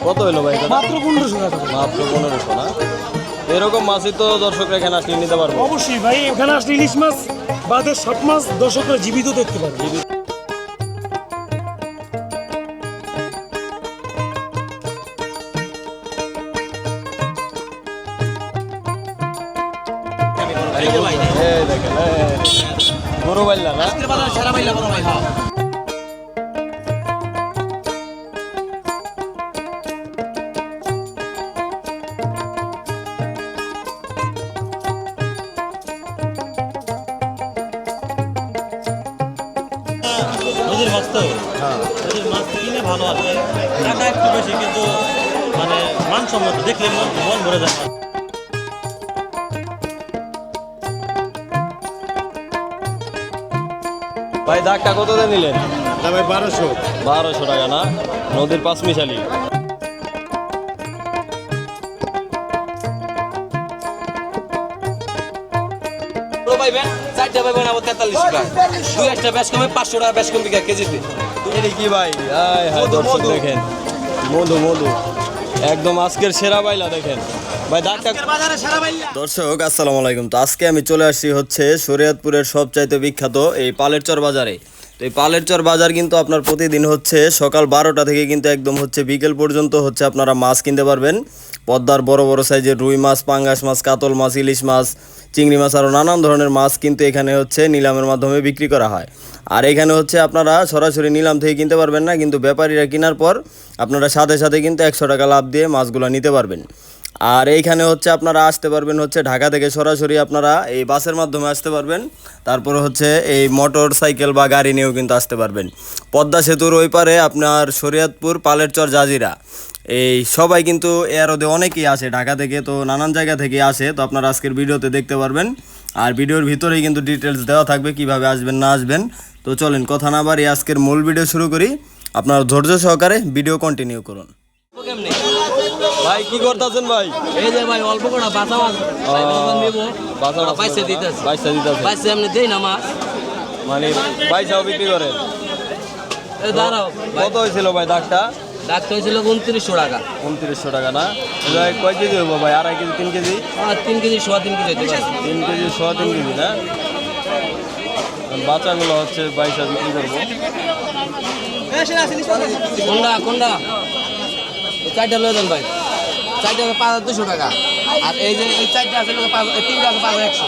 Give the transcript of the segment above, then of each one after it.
কত হলো ভাই? মাত্র 1500 টাকা। মাত্র 1500 না? এরকম মাছই তো দর্শকরা এখানে আসলে নিতে পারবে। অবশ্যই ভাই, এখানে আসলে ইলিশ মাছ বাদে সব মাছ দর্শকরা জীবিত দেখতে পারবে। এই দেখেন, বড় বাইলা না? সারা বাইলা বড় ভাই। হ্যাঁ নদীর মাছ তো, নদীর মাছ কিনে ভালো আছে, টাকা একটু বেশি কিন্তু মানে মানসম্মত, দেখলে মন ভরে যায়। ভাই দাগটা কত দিয়ে নিলেন? ভাই 1200। 1200 টাকা না? নদীর পাঁচমিশালি। চারটা পাইবেন আবার 43 টাকা, দুই একটা বেশ কমে 500 টাকা বেশ কম বিঘা কেজিতে। এটা কি ভাই? হায় হায়, দর্শক দেখেন, মধু মধু একদম আজকের সেরা বাইলা দেখেন ভাই। দাগটা বাজারে সারা বাইলা। দর্শক আসসালামু আলাইকুম। তো আজকে আমি চলে আসছি হচ্ছে শরীয়তপুরের সবচাইতে বিখ্যাত এই পালেরচর বাজারে। তো এই পালেরচর বাজার কিন্তু আপনার প্রতিদিন হচ্ছে সকাল 12টা থেকে কিন্তু একদম হচ্ছে বিকেল পর্যন্ত হচ্ছে আপনারা মাছ কিনতে পারবেন। পদ্মার বড় বড় সাইজের রুই মাছ, পাঙ্গাস মাছ, কাতল মাছ, ইলিশ মাছ, চিংড়ি মাছ আরও নানান ধরনের মাছ কিন্তু এখানে হচ্ছে নিলামের মাধ্যমে বিক্রি করা হয়। আর এখানে হচ্ছে আপনারা সরাসরি নিলাম থেকে কিনতে পারবেন না, কিন্তু ব্যাপারীরা কেনার পর আপনারা সাথে সাথে কিন্তু 100 টাকা লাভ দিয়ে মাছগুলো নিতে পারবেন। আর এইখানে হচ্ছে আপনারা আসতে পারবেন হচ্ছে ঢাকা থেকে সরাসরি আপনারা এই বাসের মাধ্যমে আসতে পারবেন, তারপরে হচ্ছে এই মোটর সাইকেল বা গাড়ি নিয়েও কিন্তু আসতে পারবেন। পদ্মা সেতুর ওই পারে আপনার শরীয়তপুর, পালেরচর, জাজিরা এই সবাই কিন্তু এর ওদের অনেকেই আসে ঢাকা থেকে, তো নানান জায়গা থেকে আসে। তো আপনারা আজকের ভিডিওতে দেখতে পারবেন, আর ভিডিওর ভিতরেই কিন্তু ডিটেলস দেওয়া থাকবে কিভাবে আসবেন না আসবেন। তো চলেন কথা না বাড়িয়ে আজকের মূল ভিডিও শুরু করি। আপনারা ধৈর্য সহকারে ভিডিও কন্টিনিউ করুন। ভাই কি করতেছেন ভাই? এই যে ভাই অল্প করে বাঁচা মাছ নিব, পয়সা দিতেছে, পয়সা দিতেছে পয়সা এমনি দেই না মাছ, মানে পয়সাও বিক্রি করেন? এই দাঁড়াও। কত হয়েছিল ভাই দাগটা? ডাক্তার হয়েছিল 2900 টাকা। 2900 টাকা না? কয় কেজি হইব ভাই? 2.5 কেজি, 3 কেজি? 3 কেজি, 3.5 কেজি হইতে পারে। 3 কেজি, 3.5 কেজি না? বাচ্চাগুলো হচ্ছে পয়সা বিক্রি করবো। কোনটা কোনটা? চারটা লয়ে যান ভাই, চারটা 5200 টাকা। আর এই যে এই চারটা আছে, তিনটা আছে 5100,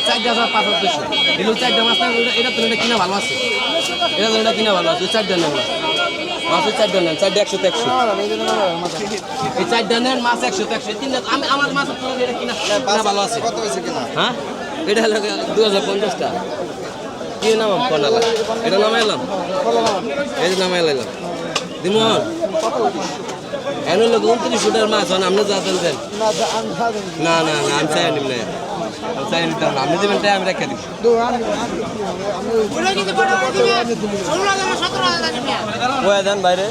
চারটা আছে 5200। এগুলো চারটা মাছ না, এটা তো এটা কিনা ভালো আছে, এটা তো এটা কিনা ভালো আছে। চারটা নেন মাছের, চারটা নেন, চারটা 100 তে 100। এই চারটা নেন মাছ 100 তে 100। তিনটা আমি আমার মাছের তুলনায় এটা কিনা ভালো আছে। কত হয়েছে কিনা? হ্যাঁ, এটা হলো 2050 টাকা। কি নাম কনালা? এটা নামাই এলাম, এই যে নামাই এলাম দিমন। এনে লোক 2900 টাকার মাছ হয়, আপনি যা দেন। না না না, আমি চাই নিব না, আমি চাই নিতাম না। আপনি দেবেন তাই আমি রেখে দিব। কয়ে দেন বাইরে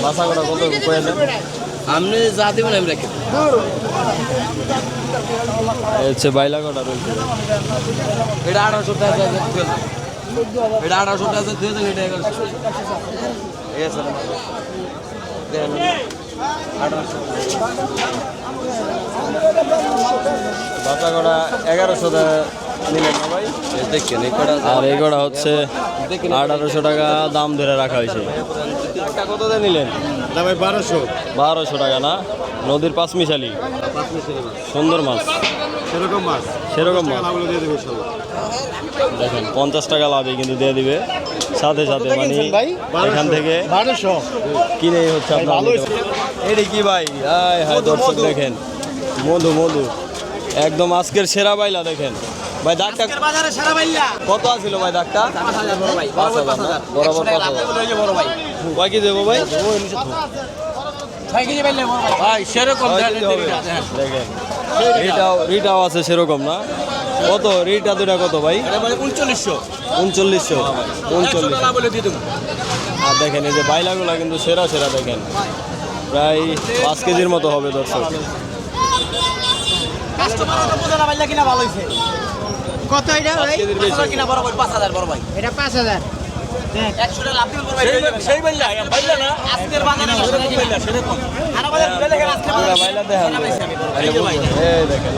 বাসা করা কত কয়ে দেন? আপনি যা দেবেন আমি রেখে দিব। হচ্ছে বাইলা কটা রয়েছে? এটা 1800 টাকা, এটা 1800 টাকা দিয়ে দেন, এটা 1100। ঠিক আছে দেন 1800। বাসা কটা 1100 টাকা নিলেন না ভাই? দেখেন এই কটা, আর এই কটা হচ্ছে 1800 টাকা দাম ধরে রাখা হয়েছে। একটা কত দিয়ে নিলেন? ভাই 1200। 1200 টাকা না? নদীর পাঁচমিশালি, সুন্দর মাছ, সেরকম মাছ, সেরকম মাছ দিয়ে দেবো সব। দেখেন 50 টাকা লাভে কিন্তু দিয়ে দিবে সাথে সাথে, মানে এখান থেকে 1200 কিনেই হচ্ছে আপনার। এটা কি ভাই? হায় হায়, দর্শক দেখেন, মধু মধু একদম আজকের সেরা বাইলা দেখেন ভাই। দাগটা বাজারে সারা বাইলা কত আছিল ভাই? দাগটা 5000 বড় ভাই, 5000 না? বরাবর 5000। বড় ভাই কয় কেজি দেবো ভাই? 6 কেজি বাইলে বড় ভাই। ভাই সেরকম কয় কেজি হবে? দেখেন রিটাও আছে সেরকম না? কত রিটা দুটা কত ভাই? এটা মানে 3900। 3900। 3900 টাকা বলে দিয়ে দেব। আর দেখেন এই যে বাইলাগুলা কিন্তু সেরা সেরা দেখেন, প্রায় 5 কেজির মতো হবে দর্শক। কাস্টমার তো বুঝা না বাইলা কিনা ভালো হইছে। কত এটা ভাই? 5 কেজির বেশি। কিনা বড় ভাই 5000 বড় ভাই। এটা 5000। 100 টাকা লাভ দিবেন বড় ভাই সেই বললা না আজকের বাজারে সেরকম বললা সেরকম আনা বাজার ঘুরে দেখেন আজকের বাজারে বাইলা দেখেন এই দেখেন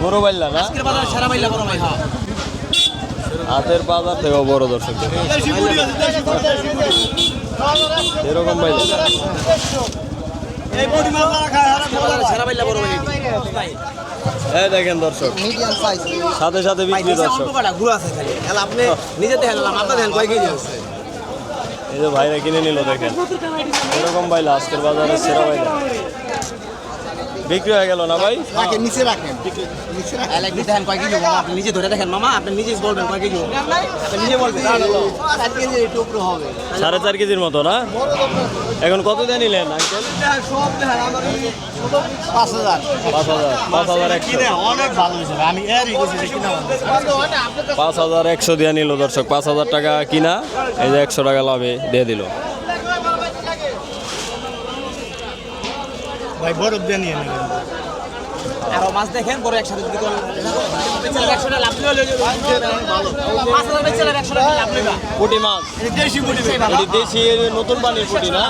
বড় বাইলা না আজকের বাজারে সারা বাইলা বড় ভাই হ্যাঁ হাতের বাজার থেকে বড় দর্শক এরকম বাইলা এই বডি মাল খায় বাজারে সারা বাইলা বড় ভাই এই দেখেন দর্শক মিডিয়াম সাইজ সাথে সাথে বিক্রি দর্শক ঘুরে আছে খালি তাহলে আপনি নিজে দেখেন আপনার দেখেন কয় কেজি আছে এই যে ভাইরা কিনে নিল দেখেন এরকম বাইলা আজকের বাজারে সেরা বাইলা বিক্রি হয়ে গেল না ভাই রাখেন নিচে রাখেন নিচে রাখেন এলাকি দেখেন কয় কেজি মামা আপনি নিজে ধরে দেখেন মামা আপনি নিজে বলবেন কয় কেজি আপনি নিজে বলবেন 4 কেজি টুকরো হবে 4.5 কেজির মতো না এখন কত দিয়ে নিলেন আঙ্কেল সব দেখেন আমার 5000 5,000 অনেক ভালো হয়েছে আমি এরই করছি যে কিনা 5,100 দিয়ে নিল দর্শক 5,000 টাকা কিনা এই যে 100 টাকা লাভে দিয়ে দিল ভাই বরফ দিয়ে নিয়ে নেবেন আরো মাছ দেখেন বড় একসাথে যদি কোন 100 টাকা লাভ নিলে ভালো 5000 বেচলে 100 টাকা লাভ নিবা পুঁটি মাছ দেশি পুঁটি এটি দেশি নতুন পানির পুঁটি না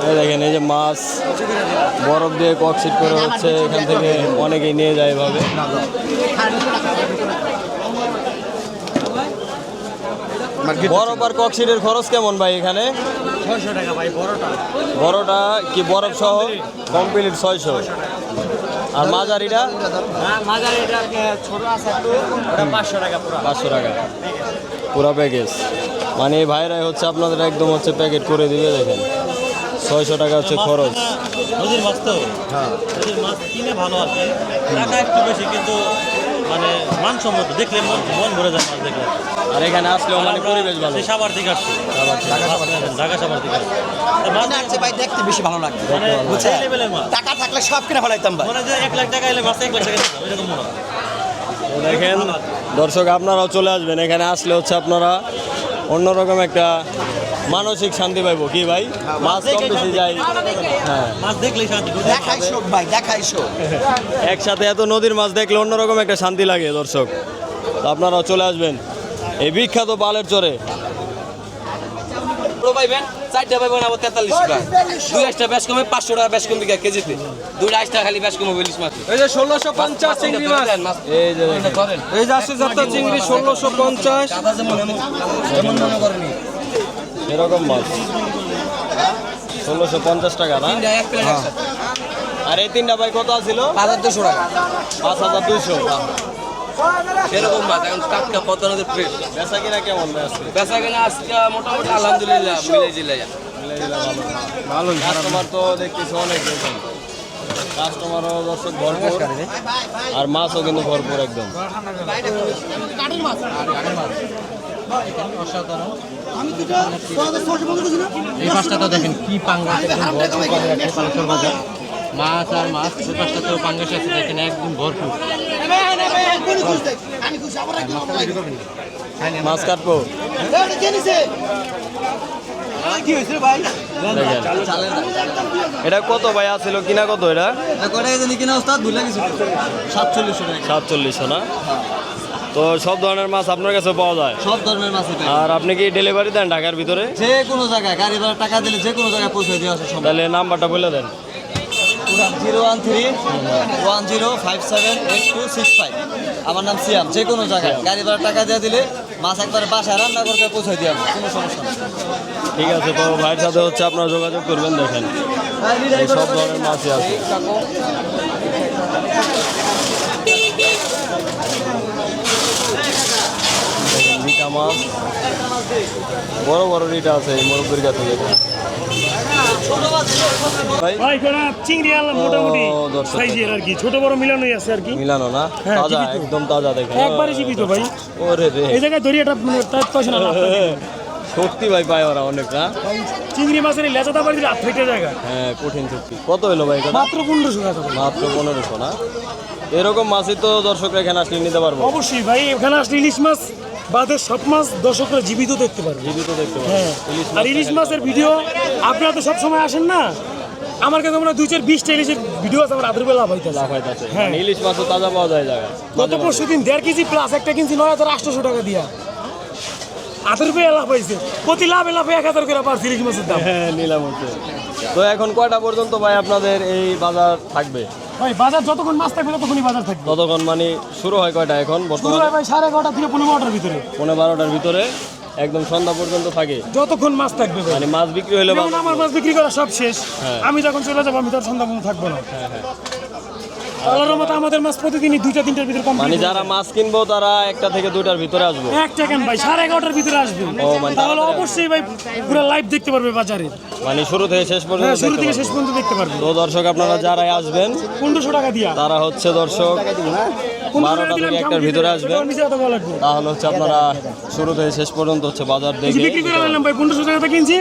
এই দেখেন এই যে মাছ বরফ দিয়ে ককশিট করে হচ্ছে এখান থেকে অনেকেই নিয়ে যায় এভাবে বরফ আর ককশিটের খরচ কেমন ভাই এখানে 600 টাকা ভাই বড়টা কি বরফ সহ কমপ্লিট 600 আর মাঝারিটা মাজার এটা ছোট আছে একটু ওটা 500 টাকা পুরো 500 টাকা পুরা প্যাকেজ মানে এই ভাইরাই হচ্ছে আপনাদের একদম হচ্ছে প্যাকেট করে দিবে দেখেন 600 টাকা হচ্ছে খরচ নদীর মাছ তো হ্যাঁ নদীর মাছ কিনে ভালো আর কি টাকা একটু বেশি কিন্তু মানে মানসম্মত দেখলে মন ভরে যায় মাছ দেখলে আর এখানে আসলেও মানে পরিবেশ ভালো সেই সাবার থেকে আসছে ঢাকা সাবার থেকে আসছে মাছ মনে হচ্ছে ভাই দেখতে বেশি ভালো লাগে মানে বুঝছেন? এই লেভেলের মাছ টাকা থাকলে সব কিনে ফেলাইতাম ভাই মনে হয় যে 1 লাখ টাকা এলে মাছ 1 লাখ টাকা দিতাম, এরকম মনে হয়। তো দেখেন দর্শক আপনারাও চলে আসবেন এখানে আসলে হচ্ছে আপনারা অন্যরকম একটা মানসিক শান্তি পাইবো কি ভাই মাছ কম বেশি যায় হ্যাঁ মাছ দেখলেই শান্তি দেখাই শোক ভাই দেখাই শোক একসাথে এত নদীর মাছ দেখলে অন্যরকম একটা শান্তি লাগে দর্শক তো আপনারাও চলে আসবেন এই বিখ্যাত পালের চরে বড় পাইবেন 4টা পাইবেন আবার 43 টাকা 2টা বেশ কমে 500 টাকা বেশ কমে কেজিতে 2 টাকা খালি বেশ কমে ইলিশ মাছ এই যে 1650 চিংড়ি মাছ এই যে দেখেন এই যে আসছে যাত্রা চিংড়ি 1650 দাদা যেমন মনে করেনি এরকম মাছ 1650 টাকা না তিনটা এক প্লেট আছে আর এই তিনটা ভাই কত ছিল 5200 টাকা 5200 এরকম মাছ এখন টাটকা পদ্মানদের ফ্রেশ বেচা কিনা কেমন ভাই আজকে বেচা কিনা আজকে মোটামুটি আলহামদুলিল্লাহ মিলে জিলে ভালো কাস্টমার তো দেখতেছি অনেক দেখেন কাস্টমারও দর্শক ভরপুর আর মাছও কিন্তু ভরপুর একদম এই পাঁচটা তো দেখেন কি পাঙ্গাস বাজার মাছ আর মাছ এই পাঁচটা তো পাঙ্গাস আছে দেখেন একদম ভরপুর মাছ কাটবো দেখেন এটা কত ভাই আছিল কিনা কত এটা 4700 না তো সব ধরনের মাছ আপনার কাছে পাওয়া যায় সব ধরনের মাছ আর আপনি কি ডেলিভারি দেন ঢাকার ভিতরে যে কোনো জায়গায় গাড়ি ভাড়া টাকা দিলে যে কোনো জায়গায় পৌঁছে দেওয়া আছে সম্ভব তাহলে নাম্বারটা বলে দেন 013-1057-8265 আমার নাম সিয়াম যে কোনো জায়গায় গাড়ি ভাড়া টাকা দিয়ে দিলে মাছ একবার বাসায় রান্না করে পৌঁছে দিয়ে আসবো কোনো সমস্যা নেই ঠিক আছে তো ভাইয়ের সাথে হচ্ছে আপনারা যোগাযোগ করবেন দেখেন এই সব ধরনের মাছই আছে দেখেন রিটা মাছ বড় বড় রিটা আছে এই মুরব্বির কাছে দেখেন ভাই ভাই কোনা চিংড়ি আনলাম মোটামুটি ও, দর্শক। সাইজের আর কি ছোট বড় মিলানোই আছে আর কি মিলানো না হ্যাঁ, তাজা জীবিত। একদম তাজা দেখেন একবারে জীবিত ভাই ওরে রে এই জায়গায় ধরি এটা পয়সা না শক্তি ভাই পায় ওরা অনেক না চিংড়ি মাছের এই লেজাটা বাড়ি দিলে হাত ফেটে জায়গা হ্যাঁ কঠিন শক্তি কত হলো ভাই এটা মাত্র 1500 টাকা ভাই। মাত্র 1500 না এরকম মাছই তো দর্শকরা এখানে আসলে নিতে পারবো অবশ্যই ভাই এখানে আসলে ইলিশ মাছ বাদের সব মাছ দর্শকরা জীবিত দেখতে পারবে জীবিত দেখতে পারবো হ্যাঁ আর ইলিশ মাছের ভিডিও আপনারা তো সব সময় আসেন না আমার কাছে মনে হয় 2-4-20টা ইলিশের ভিডিও আছে আমার রাতের বেলা হইতেছে লাফাইতেছে হ্যাঁ। ইলিশ মাছও তাজা পাওয়া যায় জায়গা গত পরশু দিন 1.5 কেজি প্লাস একটা কিনছি 9800 টাকা দিয়া রুপিয়া লাভ হয়েছে, প্রতি লাভে 1000 করে পার ইলিশ মাছের দাম। হ্যাঁ নিলাম হচ্ছে। তো এখন কয়টা পর্যন্ত ভাই আপনাদের এই বাজার থাকবে? ভাই বাজার যতক্ষণ মাছ থাকবে ততক্ষণই বাজার থাকবে। ততক্ষণ মানে শুরু হয় কয়টা এখন শুরু বর্তমানে? হয় ভাই 11:30 থেকে 12টার ভিতরে, 12টার ভিতরে একদম সন্ধ্যা পর্যন্ত থাকে। যতক্ষণ মাছ থাকবে ভাই। মানে মাছ বিক্রি হলে যেমন আমার মাছ বিক্রি করা সব শেষ, হ্যাঁ। আমি যখন চলে যাবো আমি তো আর সন্ধ্যা পর্যন্ত থাকবো না। আল্লাহর রহমতে আমাদের মাছ প্রতিদিনই 2-3টার ভিতরে মানে কমপ্লিট। যারা মাছ কিনবো তারা 1টা থেকে 2টার ভিতরে আসবে। একটা কেন ভাই 11:30টার ভিতরে আসবে, মানে তাহলে অবশ্যই ভাই পুরো লাইভ দেখতে পারবে বাজারে। মানে শুরু থেকে শেষ পর্যন্ত হ্যাঁ, শুরু দেখতে থেকে পারবে। শেষ পর্যন্ত দেখতে পারবে। তো দর্শক আপনারা যারাই আসবেন 1500 টাকা দিয়া তারা হচ্ছে দর্শক 12টা থেকে 1টার ভিতরে আসবেন, নিচে কথা বলা লাগবে। তাহলে হচ্ছে আপনারা শুরু থেকে শেষ পর্যন্ত হচ্ছে বাজার এই যে দেখে বিক্রি করে নিলাম ভাই 1500 টাকা কিনছি,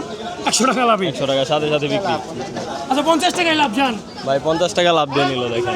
100 টাকা লাভে। 100 টাকার সাথে সাথে বিক্রি। আচ্ছা 50 টাকায় লাভ জান। ভাই 50 টাকা লাভ দিয়ে নিল দেখেন।